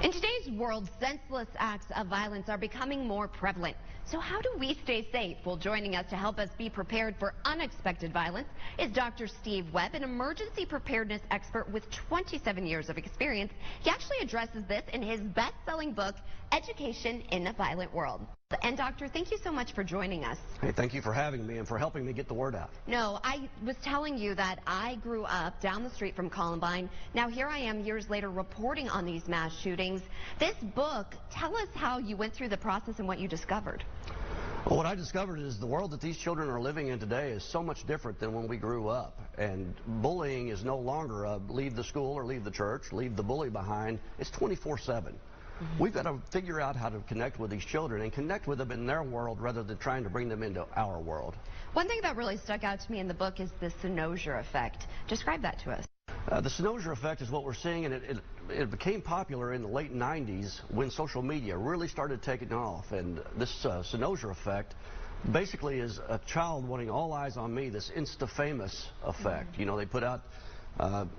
In today's world, senseless acts of violence are becoming more prevalent. So how do we stay safe? Well, joining us to help us be prepared for unexpected violence is Dr. Steve Webb, an emergency preparedness expert with 27 years of experience. He actually addresses this in his best-selling book, Education in a Violent World. And Doctor, thank you so much for joining us. Hey, thank you for having me and for helping me get the word out. No, I was telling you that I grew up down the street from Columbine. Now here I am years later reporting on these mass shootings. This book, tell us how you went through the process and what you discovered. Well, what I discovered is the world that these children are living in today is so much different than when we grew up. And bullying is no longer a leave the school or leave the church, leave the bully behind. It's 24/7. We've got to figure out how to connect with these children and connect with them in their world rather than trying to bring them into our world. One thing that really stuck out to me in the book is the Synosure effect. Describe that to us. The Synosure effect is what we're seeing, and it became popular in the late 90s when social media really started taking off. And this Synosure effect basically is a child wanting all eyes on me, this insta-famous effect. You know, they put out,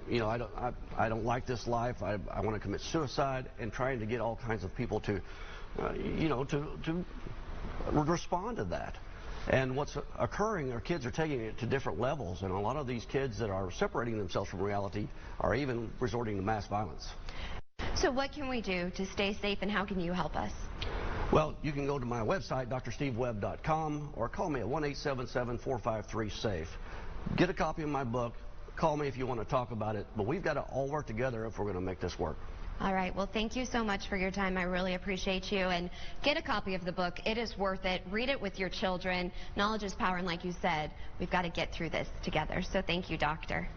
you know, I don't like this life, I want to commit suicide, and trying to get all kinds of people to, you know, to respond to that. And what's occurring are kids are taking it to different levels, and a lot of these kids that are separating themselves from reality are even resorting to mass violence. So what can we do to stay safe, and how can you help us? Well, you can go to my website, drstevewebb.com, or call me at 1-877-453-SAFE. Get a copy of my book. Call me if you want to talk about it, but we've got to all work together if we're going to make this work. All right. Well, thank you so much for your time. I really appreciate you. And get a copy of the book. It is worth it. Read it with your children. Knowledge is power. And like you said, we've got to get through this together. So thank you, Doctor.